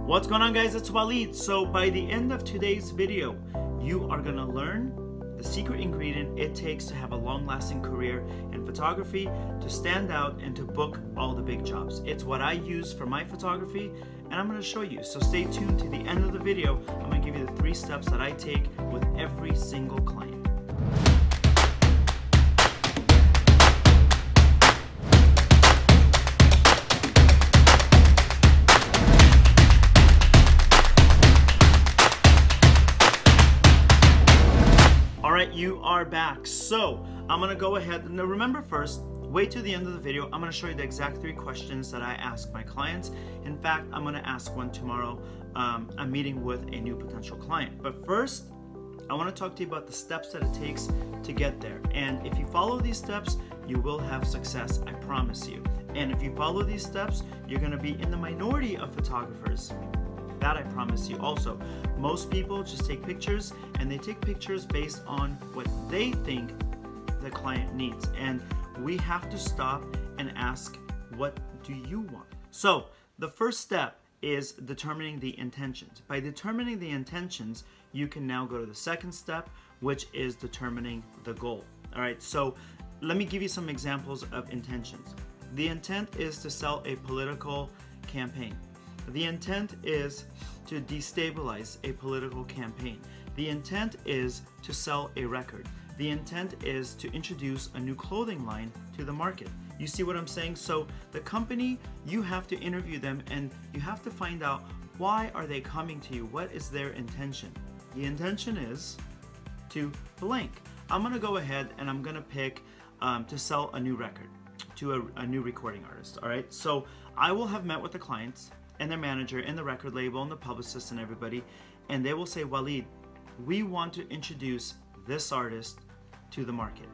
What's going on, guys? It's Walid. So by the end of today's video, you are gonna learn the secret ingredient it takes to have a long-lasting career in photography, to stand out and to book all the big jobs. It's what I use for my photography, and I'm gonna show you. So stay tuned to the end of the video. I'm gonna give you the 3 steps that I take with every single client. Alright, you are back. So I'm gonna go ahead. Now remember, first, wait till the end of the video. I'm gonna show you the exact 3 questions that I ask my clients. In fact, I'm gonna ask one tomorrow. I'm meeting with a new potential client. But first, I want to talk to you about the steps that it takes to get there. And if you follow these steps, you will have success, I promise you. And if you follow these steps, you're gonna be in the minority of photographers. That I promise you. Also, most people just take pictures, and they take pictures based on what they think the client needs. And we have to stop and ask, what do you want? So the first step is determining the intentions. By determining the intentions, you can now go to the second step, which is determining the goal. All right, so let me give you some examples of intentions. The intent is to sell a political campaign. The intent is to destabilize a political campaign. The intent is to sell a record. The intent is to introduce a new clothing line to the market. You see what I'm saying? So the company, you have to interview them and you have to find out, why are they coming to you? What is their intention? The intention is to blank. I'm gonna go ahead and I'm gonna pick to sell a new record to a new recording artist, all right? So I will have met with the clients and their manager and the record label and the publicist and everybody, and they will say, Walid, we want to introduce this artist to the market.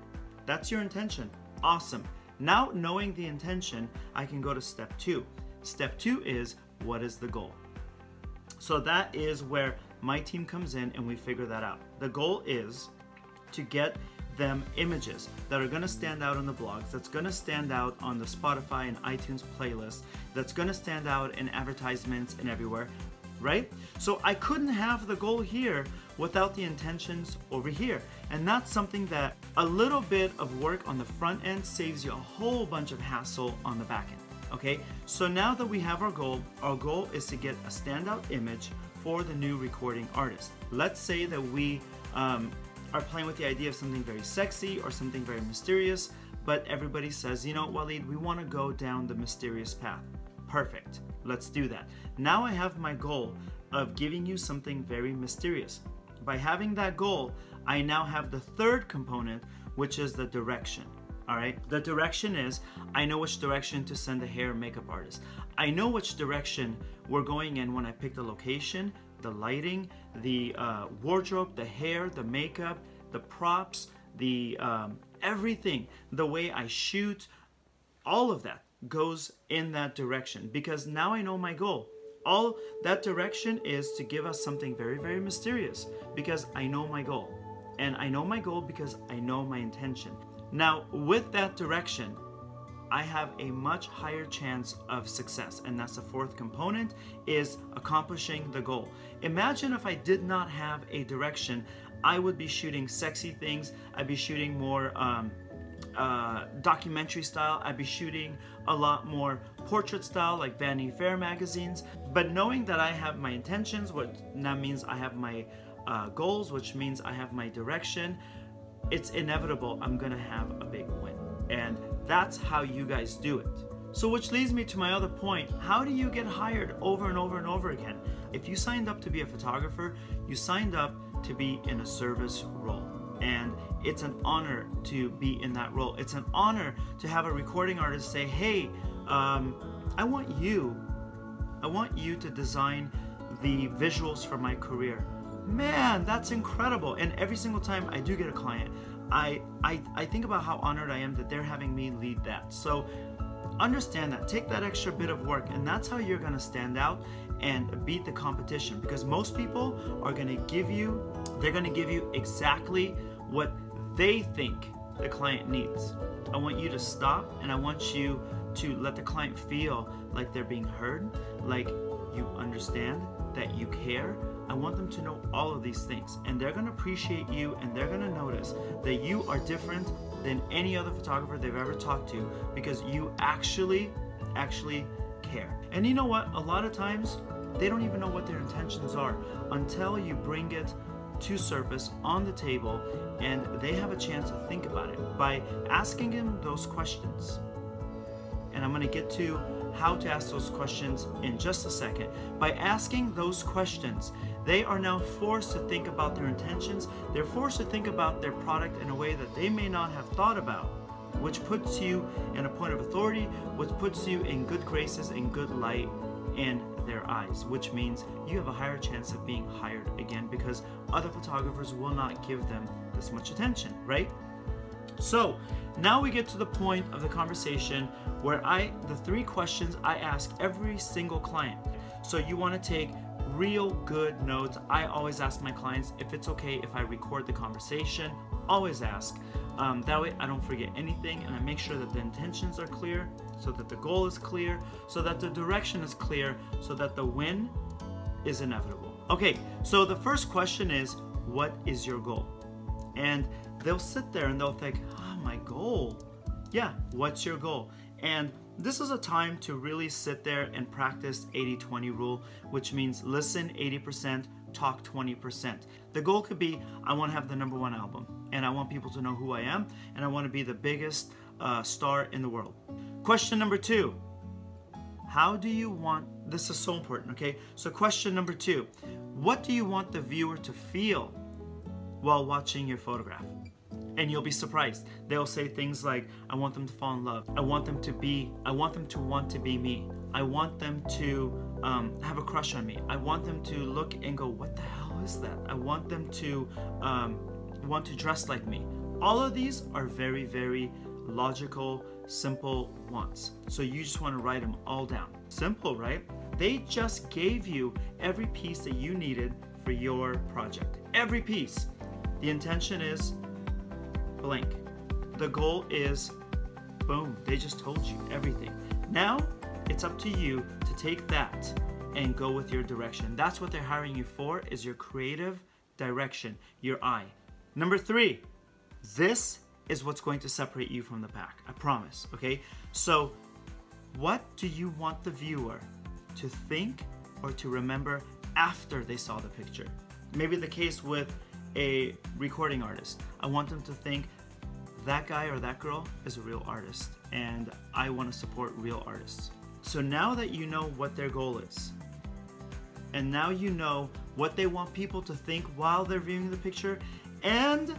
That's your intention. Awesome. Now, knowing the intention, I can go to step 2. Step 2 is, what is the goal? So that is where my team comes in and we figure that out. The goal is to get them images that are going to stand out on the blogs, that's going to stand out on the Spotify and iTunes playlist, that's going to stand out in advertisements and everywhere, right? So I couldn't have the goal here without the intentions over here. And that's something that a little bit of work on the front end saves you a whole bunch of hassle on the back end. Okay, so now that we have our goal is to get a standout image for the new recording artist. Let's say that we are playing with the idea of something very sexy or something very mysterious, but everybody says, you know, Walid, we want to go down the mysterious path. Perfect, let's do that. Now I have my goal of giving you something very mysterious. By having that goal, I now have the third component, which is the direction. All right, the direction is, I know which direction to send the hair and makeup artist. I know which direction we're going in when I pick the location, the lighting, the wardrobe, the hair, the makeup, the props, the everything, the way I shoot, all of that goes in that direction, because now I know my goal. All that direction is to give us something very, very mysterious, because I know my goal. And I know my goal because I know my intention. Now, with that direction, I have a much higher chance of success, and that's the 4th component, is accomplishing the goal. Imagine if I did not have a direction, I would be shooting sexy things, I'd be shooting more documentary style, I'd be shooting a lot more portrait style like Vanity Fair magazines. But knowing that I have my intentions, what that means I have my goals, which means I have my direction, it's inevitable I'm gonna have a big win. And that's how you guys do it. So which leads me to my other point. How do you get hired over and over and over again? If you signed up to be a photographer, you signed up to be in a service role. And it's an honor to be in that role. It's an honor to have a recording artist say, hey, I want you to design the visuals for my career. Man, that's incredible. And every single time I do get a client, I think about how honored I am that they're having me lead that. So understand that, take that extra bit of work, and that's how you're gonna stand out and beat the competition, because most people are gonna give you exactly what they think the client needs. I want you to stop, and I want you to let the client feel like they're being heard, like you understand, that you care. I want them to know all of these things, and they're going to appreciate you, and they're going to notice that you are different than any other photographer they've ever talked to, because you actually care. And you know what? A lot of times they don't even know what their intentions are until you bring it to surface on the table and they have a chance to think about it by asking them those questions. And I'm going to get to how to ask those questions in just a second. By asking those questions, they are now forced to think about their intentions. They're forced to think about their product in a way that they may not have thought about, which puts you in a point of authority, which puts you in good graces and good light in their eyes, which means you have a higher chance of being hired again, because other photographers will not give them this much attention, right? So now we get to the point of the conversation where the 3 questions I ask every single client. So you want to take real good notes. I always ask my clients if it's okay if I record the conversation. Always ask. That way I don't forget anything, and I make sure that the intentions are clear, so that the goal is clear, so that the direction is clear, so that the win is inevitable. Okay, so the first question is, what is your goal? And they'll sit there and they'll think, my goal? Yeah, what's your goal? And this is a time to really sit there and practice 80-20 rule, which means listen 80%, talk 20%. The goal could be, I want to have the #1 album, and I want people to know who I am, and I want to be the biggest star in the world. Question number 2, how do you want, this is so important, okay? So question number 2, what do you want the viewer to feel while watching your photograph? And you'll be surprised. They'll say things like, I want them to fall in love. I want them to want to be me. I want them to have a crush on me. I want them to look and go, what the hell is that? I want them to want to dress like me. All of these are very, very logical, simple wants. So you just want to write them all down. Simple, right? They just gave you every piece that you needed for your project. Every piece. The intention is blank. The goal is boom. They just told you everything. Now it's up to you to take that and go with your direction. That's what they're hiring you for, is your creative direction, your eye. Number 3, this is what's going to separate you from the pack. I promise, okay? So what do you want the viewer to think or to remember after they saw the picture? Maybe the case with a recording artist. I want them to think that guy or that girl is a real artist, and I want to support real artists. So now that you know what their goal is, and now you know what they want people to think while they're viewing the picture, and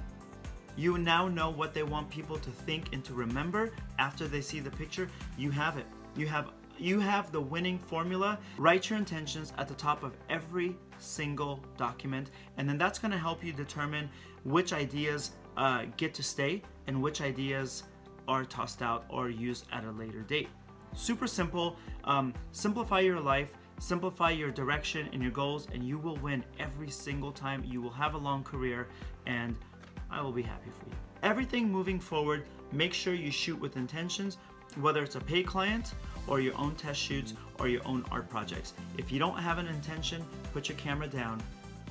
you now know what they want people to think and to remember after they see the picture, you have it. You have the winning formula. Write your intentions at the top of every single document, and then that's going to help you determine which ideas get to stay and which ideas are tossed out or used at a later date. Super simple. Simplify your life, simplify your direction and your goals, and you will win every single time. You will have a long career, and I will be happy for you. Everything moving forward, make sure you shoot with intentions, whether it's a paid client or your own test shoots or your own art projects. If you don't have an intention, put your camera down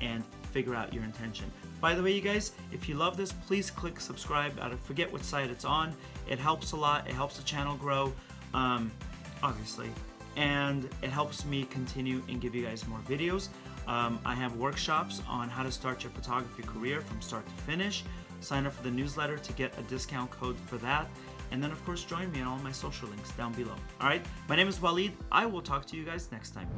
and figure out your intention. By the way, you guys, if you love this, please click subscribe. I forget what site it's on. It helps a lot. It helps the channel grow, obviously, and it helps me continue and give you guys more videos. I have workshops on how to start your photography career from start to finish. Sign up for the newsletter to get a discount code for that. And then, of course, join me on all my social links down below. All right, my name is Walid. I will talk to you guys next time.